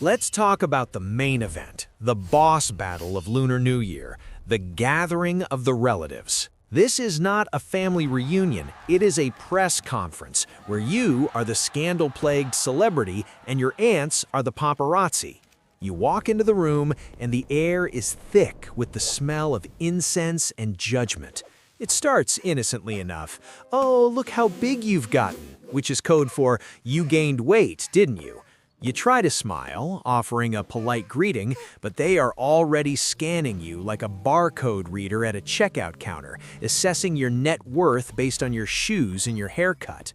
Let's talk about the main event, the boss battle of Lunar New Year, the gathering of the relatives. This is not a family reunion, it is a press conference where you are the scandal-plagued celebrity and your aunts are the paparazzi. You walk into the room and the air is thick with the smell of incense and judgment. It starts innocently enough. "Oh, look how big you've gotten," which is code for "you gained weight, didn't you?" You try to smile, offering a polite greeting, but they are already scanning you like a barcode reader at a checkout counter, assessing your net worth based on your shoes and your haircut.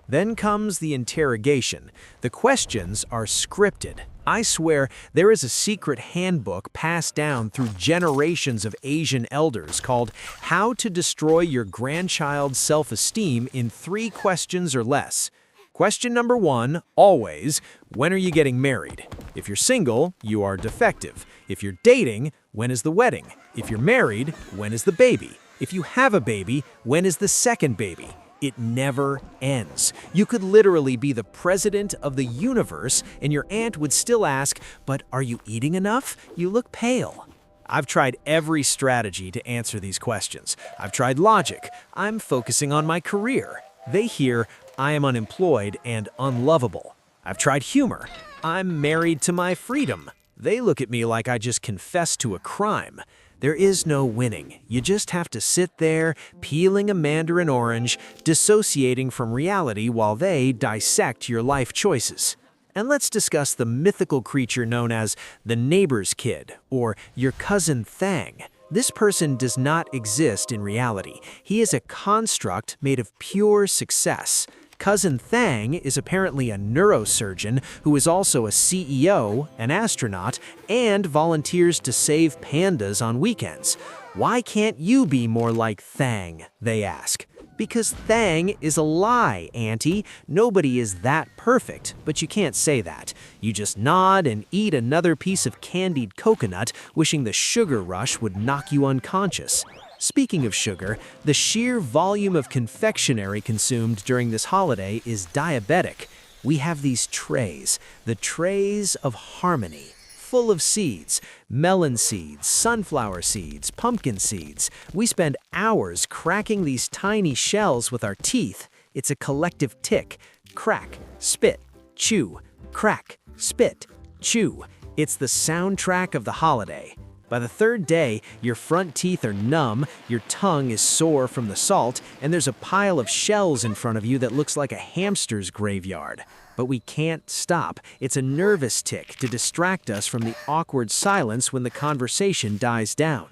Then comes the interrogation. The questions are scripted. I swear there is a secret handbook passed down through generations of Asian elders called How to Destroy Your Grandchild's Self-Esteem in 3 questions or less. Question number 1, always, when are you getting married? If you're single, you are defective. If you're dating, when is the wedding? If you're married, when is the baby? If you have a baby, when is the second baby? It never ends. You could literally be the president of the universe and your aunt would still ask, "But are you eating enough? You look pale." I've tried every strategy to answer these questions. I've tried logic. I'm focusing on my career. They hear, "I am unemployed and unlovable." I've tried humor. "I'm married to my freedom." They look at me like I just confessed to a crime. There is no winning. You just have to sit there, peeling a mandarin orange, dissociating from reality while they dissect your life choices. And let's discuss the mythical creature known as the neighbor's kid, or your cousin Thang. This person does not exist in reality. He is a construct made of pure success. Cousin Thang is apparently a neurosurgeon who is also a CEO, an astronaut, and volunteers to save pandas on weekends. Why can't you be more like Thang, they ask. Because Thang is a lie, Auntie. Nobody is that perfect, but you can't say that. You just nod and eat another piece of candied coconut, wishing the sugar rush would knock you unconscious. Speaking of sugar, the sheer volume of confectionery consumed during this holiday is diabetic. We have these trays, the trays of harmony, full of seeds, melon seeds, sunflower seeds, pumpkin seeds. We spend hours cracking these tiny shells with our teeth. It's a collective tick. Crack, spit, chew, crack, spit, chew. It's the soundtrack of the holiday. By the 3rd day, your front teeth are numb, your tongue is sore from the salt, and there's a pile of shells in front of you that looks like a hamster's graveyard. But we can't stop. It's a nervous tick to distract us from the awkward silence when the conversation dies down.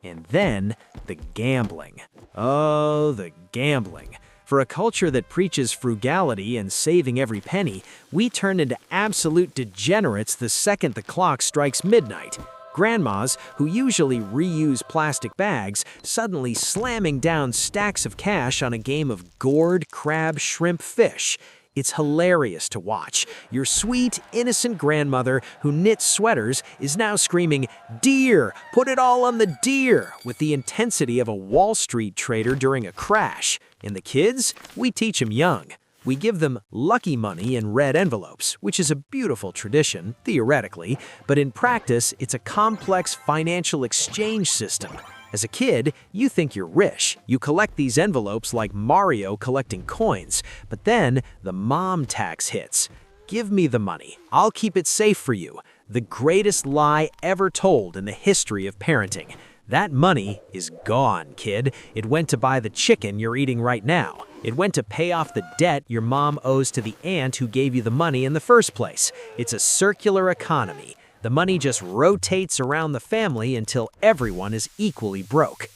And then, the gambling. Oh, the gambling. For a culture that preaches frugality and saving every penny, we turn into absolute degenerates the second the clock strikes midnight. Grandmas, who usually reuse plastic bags, suddenly slamming down stacks of cash on a game of gourd, crab, shrimp, fish. It's hilarious to watch. Your sweet, innocent grandmother who knits sweaters is now screaming, "Deer! Put it all on the deer!" with the intensity of a Wall Street trader during a crash. And the kids? We teach them young. We give them lucky money in red envelopes, which is a beautiful tradition, theoretically, but in practice, it's a complex financial exchange system. As a kid, you think you're rich. You collect these envelopes like Mario collecting coins, but then the mom tax hits. "Give me the money. I'll keep it safe for you." The greatest lie ever told in the history of parenting. That money is gone, kid. It went to buy the chicken you're eating right now. It went to pay off the debt your mom owes to the aunt who gave you the money in the first place. It's a circular economy. The money just rotates around the family until everyone is equally broke.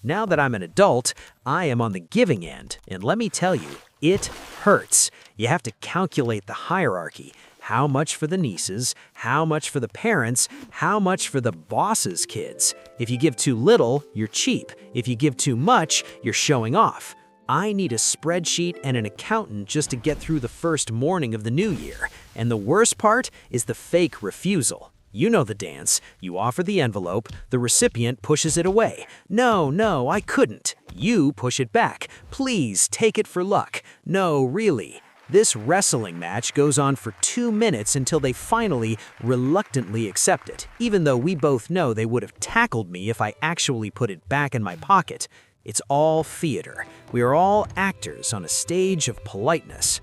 Now that I'm an adult, I am on the giving end, and let me tell you, it hurts. You have to calculate the hierarchy. How much for the nieces, how much for the parents, how much for the boss's kids. If you give too little, you're cheap. If you give too much, you're showing off. I need a spreadsheet and an accountant just to get through the first morning of the new year. And the worst part is the fake refusal. You know the dance. You offer the envelope, the recipient pushes it away. No, I couldn't. You push it back. Please, take it for luck. No, really. This wrestling match goes on for 2 minutes until they finally, reluctantly accept it, even though we both know they would have tackled me if I actually put it back in my pocket. It's all theater. We are all actors on a stage of politeness.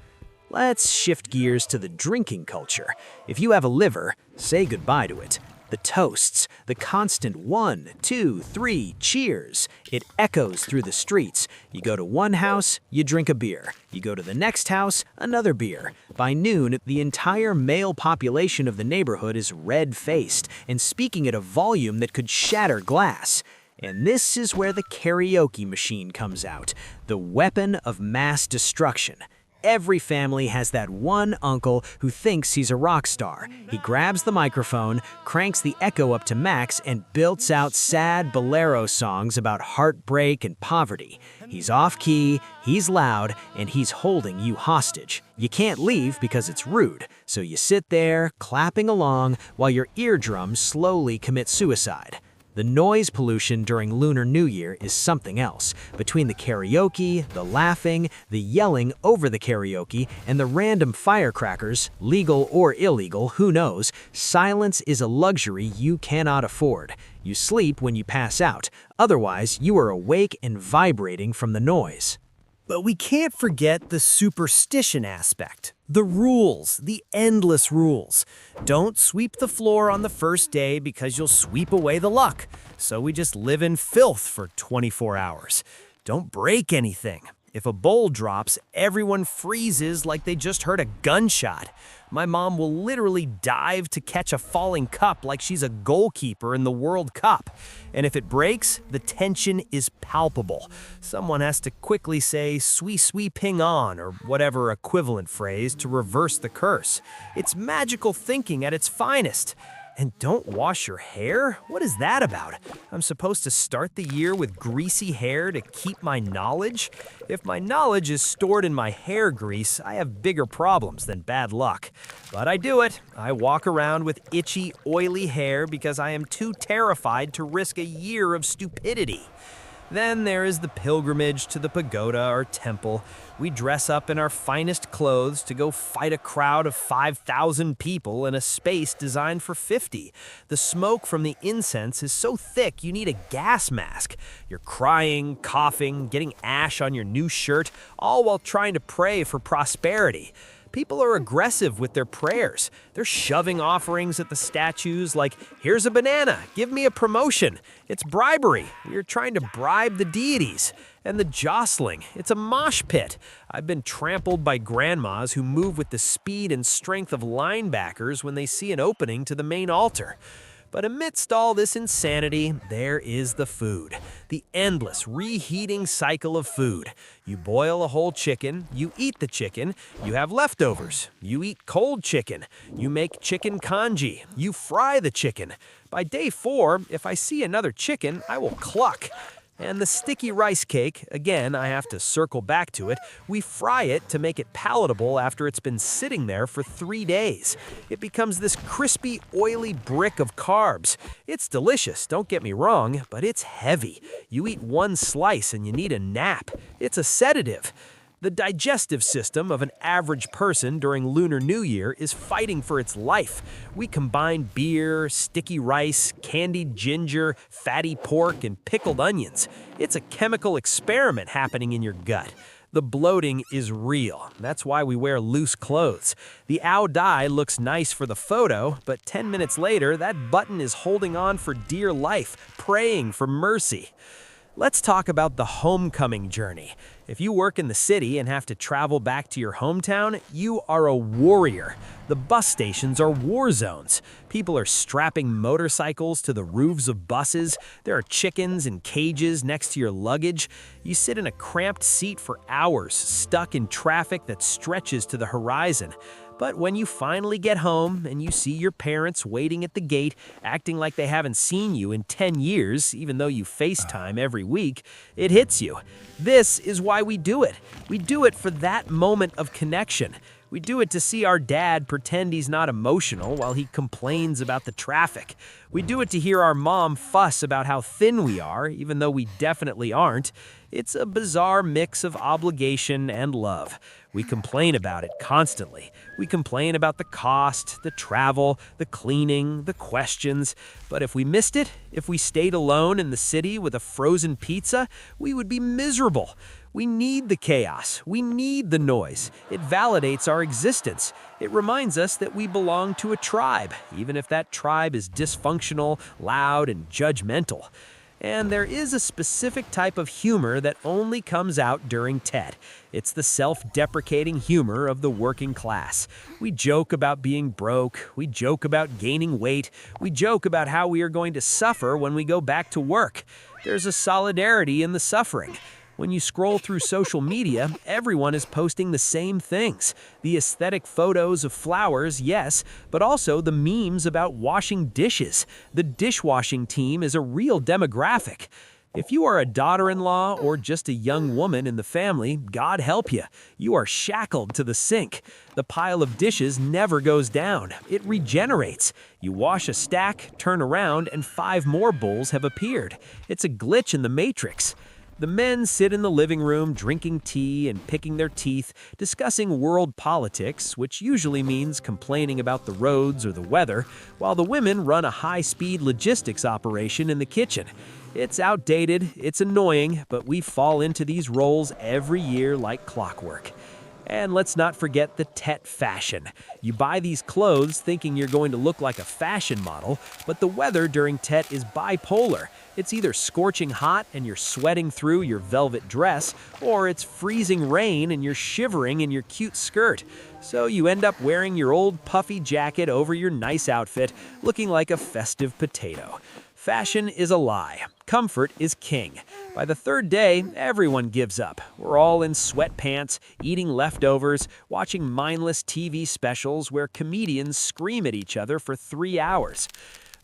Let's shift gears to the drinking culture. If you have a liver, say goodbye to it. The toasts, the constant 1, 2, 3, cheers. It echoes through the streets. You go to one house, you drink a beer. You go to the next house, another beer. By noon, the entire male population of the neighborhood is red-faced and speaking at a volume that could shatter glass. And this is where the karaoke machine comes out, the weapon of mass destruction. Every family has that one uncle who thinks he's a rock star. He grabs the microphone, cranks the echo up to max, and belts out sad bolero songs about heartbreak and poverty. He's off-key, he's loud, and he's holding you hostage. You can't leave because it's rude, so you sit there, clapping along, while your eardrums slowly commit suicide. The noise pollution during Lunar New Year is something else. Between the karaoke, the laughing, the yelling over the karaoke, and the random firecrackers, legal or illegal, who knows, silence is a luxury you cannot afford. You sleep when you pass out, otherwise you are awake and vibrating from the noise. But we can't forget the superstition aspect. The rules, the endless rules. Don't sweep the floor on the first day because you'll sweep away the luck. So we just live in filth for 24 hours. Don't break anything. If a bowl drops, everyone freezes like they just heard a gunshot. My mom will literally dive to catch a falling cup like she's a goalkeeper in the World Cup. And if it breaks, the tension is palpable. Someone has to quickly say, "Sui sui ping on," or whatever equivalent phrase to reverse the curse. It's magical thinking at its finest. And don't wash your hair? What is that about? I'm supposed to start the year with greasy hair to keep my knowledge? If my knowledge is stored in my hair grease, I have bigger problems than bad luck. But I do it. I walk around with itchy, oily hair because I am too terrified to risk a year of stupidity. Then there is the pilgrimage to the pagoda or temple. We dress up in our finest clothes to go fight a crowd of 5,000 people in a space designed for 50. The smoke from the incense is so thick you need a gas mask. You're crying, coughing, getting ash on your new shirt, all while trying to pray for prosperity. People are aggressive with their prayers. They're shoving offerings at the statues like, "Here's a banana, give me a promotion." It's bribery. We are trying to bribe the deities. And the jostling, it's a mosh pit. I've been trampled by grandmas who move with the speed and strength of linebackers when they see an opening to the main altar. But amidst all this insanity, there is the food. The endless reheating cycle of food. You boil a whole chicken, you eat the chicken, you have leftovers, you eat cold chicken, you make chicken congee, you fry the chicken. By day 4, if I see another chicken, I will cluck. And the sticky rice cake, again, I have to circle back to it, we fry it to make it palatable after it's been sitting there for 3 days. It becomes this crispy, oily brick of carbs. It's delicious, don't get me wrong, but it's heavy. You eat one slice and you need a nap. It's a sedative. The digestive system of an average person during Lunar New Year is fighting for its life. We combine beer, sticky rice, candied ginger, fatty pork, and pickled onions. It's a chemical experiment happening in your gut. The bloating is real. That's why we wear loose clothes. The ow dye looks nice for the photo, but 10 minutes later, that button is holding on for dear life, praying for mercy. Let's talk about the homecoming journey. If you work in the city and have to travel back to your hometown, you are a warrior. The bus stations are war zones. People are strapping motorcycles to the roofs of buses. There are chickens in cages next to your luggage. You sit in a cramped seat for hours, stuck in traffic that stretches to the horizon. But when you finally get home and you see your parents waiting at the gate, acting like they haven't seen you in 10 years, even though you FaceTime every week, it hits you. This is why we do it. We do it for that moment of connection. We do it to see our dad pretend he's not emotional while he complains about the traffic. We do it to hear our mom fuss about how thin we are, even though we definitely aren't. It's a bizarre mix of obligation and love. We complain about it constantly. We complain about the cost, the travel, the cleaning, the questions. But if we missed it, if we stayed alone in the city with a frozen pizza, we would be miserable. We need the chaos. We need the noise. It validates our existence. It reminds us that we belong to a tribe, even if that tribe is dysfunctional, loud, and judgmental. And there is a specific type of humor that only comes out during Tet. It's the self-deprecating humor of the working class. We joke about being broke. We joke about gaining weight. We joke about how we are going to suffer when we go back to work. There's a solidarity in the suffering. When you scroll through social media, everyone is posting the same things. The aesthetic photos of flowers, yes, but also the memes about washing dishes. The dishwashing team is a real demographic. If you are a daughter-in-law or just a young woman in the family, God help you. You are shackled to the sink. The pile of dishes never goes down. It regenerates. You wash a stack, turn around, and 5 more bowls have appeared. It's a glitch in the matrix. The men sit in the living room drinking tea and picking their teeth, discussing world politics, which usually means complaining about the roads or the weather, while the women run a high-speed logistics operation in the kitchen. It's outdated, it's annoying, but we fall into these roles every year like clockwork. And let's not forget the Tet fashion. You buy these clothes thinking you're going to look like a fashion model, but the weather during Tet is bipolar. It's either scorching hot and you're sweating through your velvet dress, or it's freezing rain and you're shivering in your cute skirt. So you end up wearing your old puffy jacket over your nice outfit, looking like a festive potato. Fashion is a lie. Comfort is king. By the 3rd day, everyone gives up. We're all in sweatpants, eating leftovers, watching mindless TV specials where comedians scream at each other for 3 hours.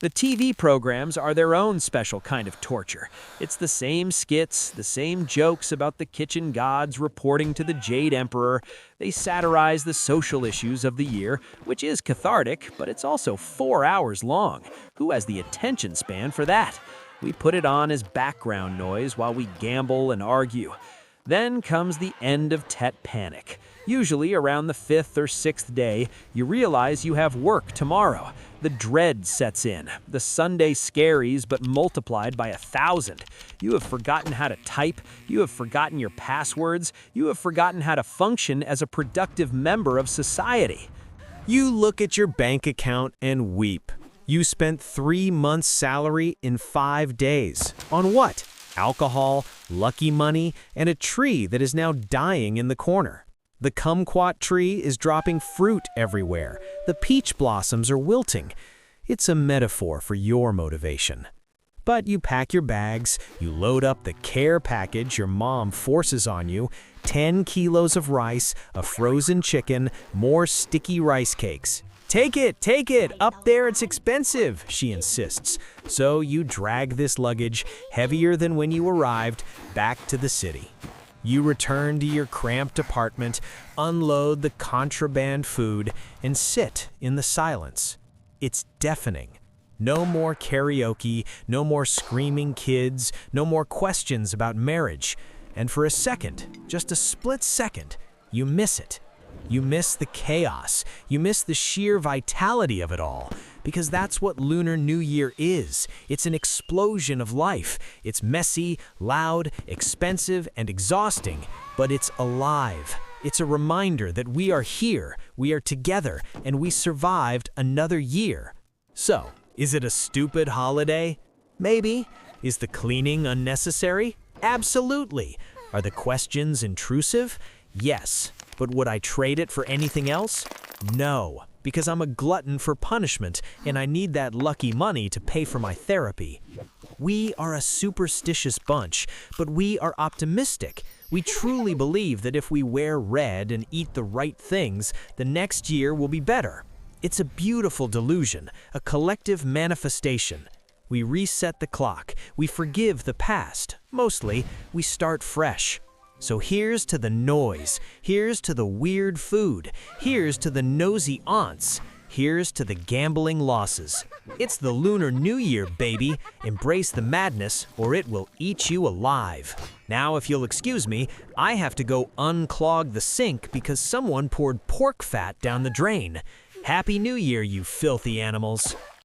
The TV programs are their own special kind of torture. It's the same skits, the same jokes about the kitchen gods reporting to the Jade Emperor. They satirize the social issues of the year, which is cathartic, but it's also 4 hours long. Who has the attention span for that? We put it on as background noise while we gamble and argue. Then comes the end of Tet panic. Usually around the 5th or 6th day, you realize you have work tomorrow. The dread sets in, the Sunday scaries but multiplied by 1,000. You have forgotten how to type, you have forgotten your passwords, you have forgotten how to function as a productive member of society. You look at your bank account and weep. You spent 3 months' salary in 5 days. On what? Alcohol, lucky money, and a tree that is now dying in the corner. The kumquat tree is dropping fruit everywhere. The peach blossoms are wilting. It's a metaphor for your motivation. But you pack your bags, you load up the care package your mom forces on you, 10 kilos of rice, a frozen chicken, more sticky rice cakes. Take it, up there it's expensive, she insists. So you drag this luggage, heavier than when you arrived, back to the city. You return to your cramped apartment, unload the contraband food, and sit in the silence. It's deafening. No more karaoke, no more screaming kids, no more questions about marriage. And for a second, just a split second, you miss it. You miss the chaos. You miss the sheer vitality of it all. Because that's what Lunar New Year is. It's an explosion of life. It's messy, loud, expensive, and exhausting, but it's alive. It's a reminder that we are here, we are together, and we survived another year. So, is it a stupid holiday? Maybe. Is the cleaning unnecessary? Absolutely. Are the questions intrusive? Yes. But would I trade it for anything else? No, because I'm a glutton for punishment and I need that lucky money to pay for my therapy. We are a superstitious bunch, but we are optimistic. We truly believe that if we wear red and eat the right things, the next year will be better. It's a beautiful delusion, a collective manifestation. We reset the clock, we forgive the past. Mostly, we start fresh. So here's to the noise, here's to the weird food, here's to the nosy aunts, here's to the gambling losses. It's the Lunar New Year, baby. Embrace the madness or it will eat you alive. Now, if you'll excuse me, I have to go unclog the sink because someone poured pork fat down the drain. Happy New Year, you filthy animals.